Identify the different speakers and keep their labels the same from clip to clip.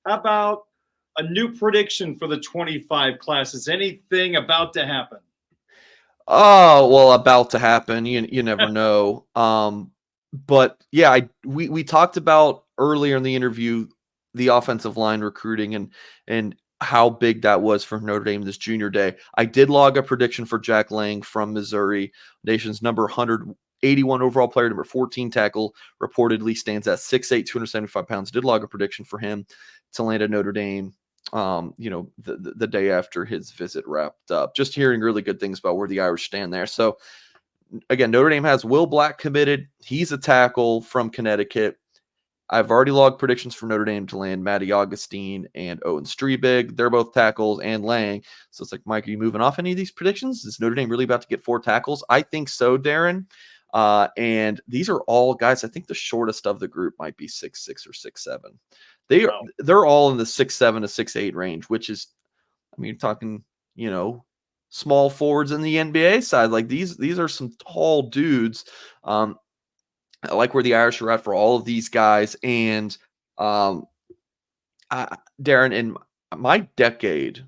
Speaker 1: How about a new prediction for the 25 class? Is anything about to happen?
Speaker 2: Oh, well, about to happen. You never know. But yeah, we talked about earlier in the interview the offensive line recruiting and how big that was for Notre Dame this junior day. I did log a prediction for Jack Lang from Missouri, nation's number 181 overall player, number 14 tackle, reportedly stands at 6'8", 275 pounds. Did log a prediction for him to land at Notre Dame the day after his visit wrapped up. Just hearing really good things about where the Irish stand there. So again, Notre Dame has Will Black committed. He's a tackle from Connecticut. I've already logged predictions for Notre Dame to land Matty Augustine and Owen Strebig. They're both tackles, and Lang. So it's like, Mike, are you moving off any of these predictions? Is Notre Dame really about to get 4 tackles? I think so, Darren. And these are all guys. I think the shortest of the group might be 6'6" or 6'7".
Speaker 1: Wow.
Speaker 2: They're all in the 6'7" to 6'8" range, which is, I mean, you're talking, small forwards in the NBA side. Like these are some tall dudes. I like where the Irish are at for all of these guys. And Darren, in my decade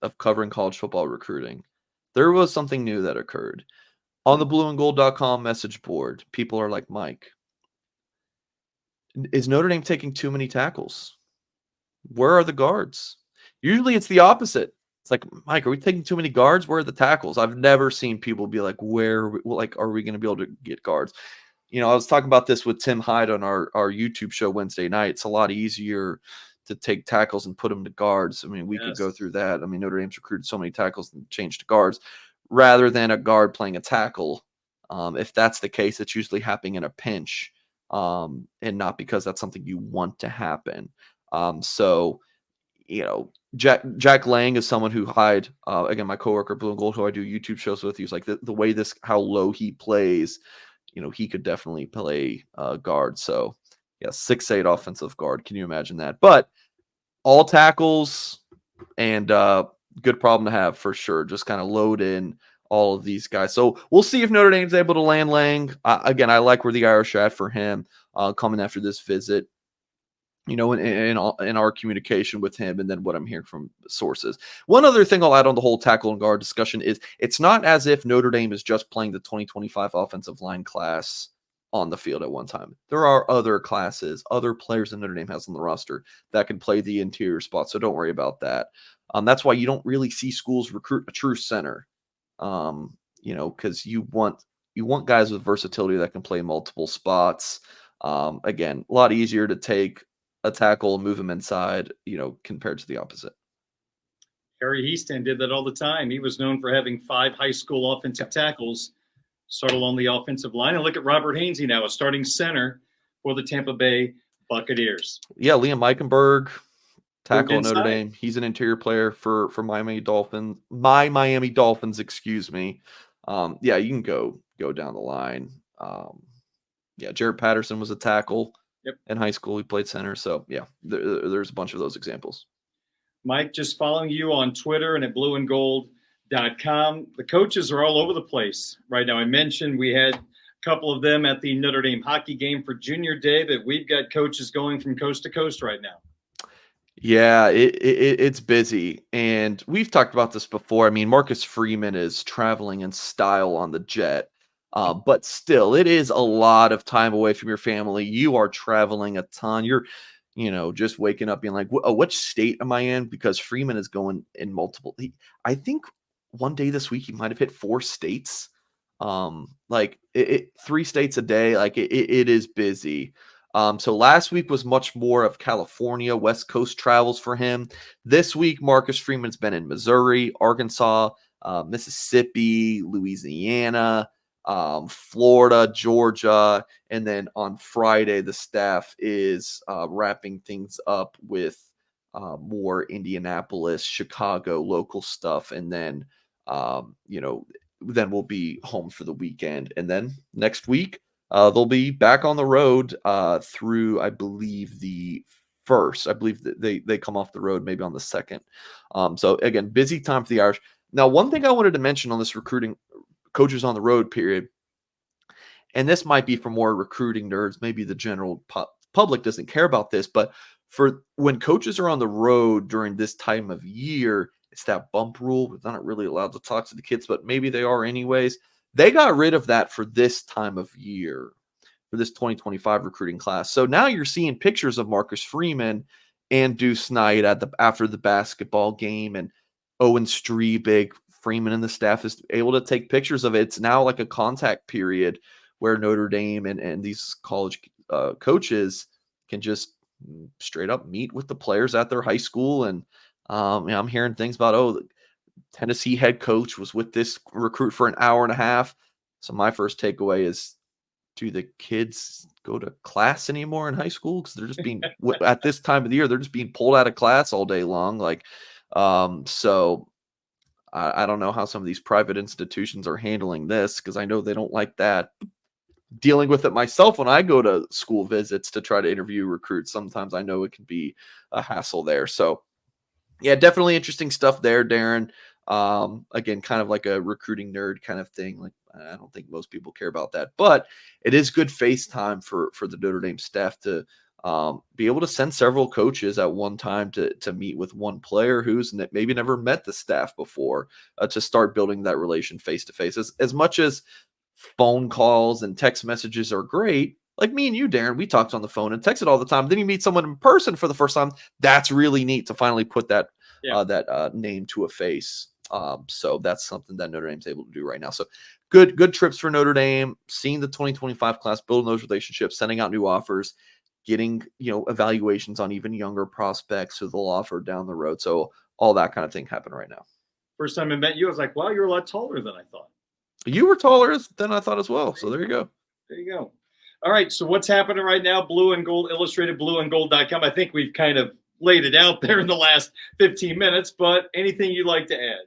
Speaker 2: of covering college football recruiting, there was something new that occurred. On the blueandgold.com message board, people are like, Mike, is Notre Dame taking too many tackles? Where are the guards? Usually it's the opposite. It's like, Mike, are we taking too many guards? Where are the tackles? I've never seen people be like, are we going to be able to get guards? I was talking about this with Tim Hyde on our YouTube show Wednesday night. It's a lot easier to take tackles and put them to guards. I mean, we could go through that. I mean, Notre Dame's recruited so many tackles and changed to guards rather than a guard playing a tackle. If that's the case, it's usually happening in a pinch and not because that's something you want to happen. So, Jack Lang is someone who Hyde, again, my coworker Blue and Gold, who I do YouTube shows with, he's like the way how low he plays, he could definitely play guard. So yeah, 6'8" offensive guard. Can you imagine that? But all tackles and good problem to have for sure. Just kind of load in all of these guys. So we'll see if Notre Dame's able to land Lang. Again, I like where the Irish are at for him coming after this visit. In our communication with him and then what I'm hearing from sources. One other thing I'll add on the whole tackle and guard discussion is it's not as if Notre Dame is just playing the 2025 offensive line class on the field at one time. There are other classes, other players that Notre Dame has on the roster that can play the interior spot, so don't worry about that. That's why you don't really see schools recruit a true center, because you want guys with versatility that can play multiple spots. Again, a lot easier to take a tackle and move him inside, compared to the opposite.
Speaker 1: Harry Heaston did that all the time. He was known for having 5 high school offensive tackles, start along the offensive line. And look at Robert Hainsey now, a starting center for the Tampa Bay Buccaneers.
Speaker 2: Yeah, Liam Eichenberg, tackle at Notre Dame. He's an interior player for Miami Dolphins. My Miami Dolphins, excuse me. Yeah, you can go down the line. Yeah, Jared Patterson was a tackle. Yep. In high school, he played center. So, yeah, there's a bunch of those examples.
Speaker 1: Mike, just following you on Twitter and at blueandgold.com. The coaches are all over the place right now. I mentioned we had a couple of them at the Notre Dame hockey game for Junior Day, but we've got coaches going from coast to coast right now.
Speaker 2: Yeah, it's busy. And we've talked about this before. I mean, Marcus Freeman is traveling in style on the jet. But still, it is a lot of time away from your family. You are traveling a ton. You're, just waking up being like, which state am I in? Because Freeman is going in multiple. I think one day this week he might have hit 4 states. 3 states a day. Like it is busy. So last week was much more of California, West Coast travels for him. This week, Marcus Freeman's been in Missouri, Arkansas, Mississippi, Louisiana, Florida, Georgia, and then on Friday, the staff is wrapping things up with more Indianapolis, Chicago local stuff, and then then we'll be home for the weekend, and then next week they'll be back on the road through, I believe, the 1st. I believe that they come off the road maybe on the 2nd. So again, busy time for the Irish. Now, one thing I wanted to mention on this recruiting coaches on the road period, and this might be for more recruiting nerds, maybe the general public doesn't care about this, but for when coaches are on the road during this time of year, it's that bump rule. We're not really allowed to talk to the kids, but maybe they are anyways. They got rid of that for this time of year, for this 2025 recruiting class. So now you're seeing pictures of Marcus Freeman and Deuce Knight after the basketball game, and Owen Streebig. Freeman and the staff is able to take pictures of it. It's now like a contact period where Notre Dame and these college coaches can just straight up meet with the players at their high school. And I'm hearing things about, the Tennessee head coach was with this recruit for an hour and a half. So my first takeaway is, do the kids go to class anymore in high school? Because they're just being at this time of the year, they're just being pulled out of class all day long. So I don't know how some of these private institutions are handling this, because I know they don't like that. Dealing with it myself when I go to school visits to try to interview recruits, sometimes I know it can be a hassle there. So yeah, definitely interesting stuff there, Darren. Again, kind of like a recruiting nerd kind of thing. Like, I don't think most people care about that, but it is good FaceTime for the Notre Dame staff to be able to send several coaches at one time to meet with one player who's maybe never met the staff before, to start building that relation face to face. As much as phone calls and text messages are great, like me and you, Darren, we talked on the phone and texted all the time. Then you meet someone in person for the first time. That's really neat to finally put that name to a face. So that's something that Notre Dame's able to do right now. So good trips for Notre Dame, seeing the 2025 class, building those relationships, sending out new offers, getting evaluations on even younger prospects who they'll offer down the road. So all that kind of thing happening right now.
Speaker 1: First time I met you, I was like, wow, you're a lot taller than I thought.
Speaker 2: You were taller than I thought as well. So there you go.
Speaker 1: There you go. All right. So what's happening right now? Blue and Gold Illustrated, blueandgold.com. I think we've kind of laid it out there in the last 15 minutes, but anything you'd like to add?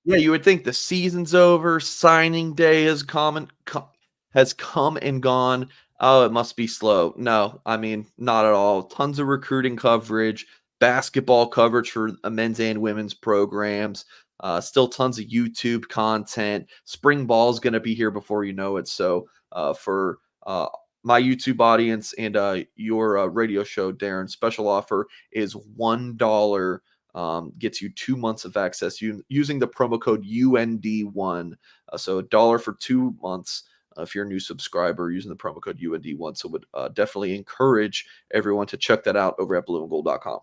Speaker 2: Yeah, you would think the season's over, signing day has come and gone. Oh, it must be slow. No, I mean, not at all. Tons of recruiting coverage, basketball coverage for men's and women's programs. Still tons of YouTube content. Spring ball is going to be here before you know it. So for my YouTube audience and your radio show, Darren, special offer is $1. Gets you 2 months of access using the promo code UND1. So $1 for 2 months if you're a new subscriber using the promo code UND1. So would definitely encourage everyone to check that out over at blueandgold.com.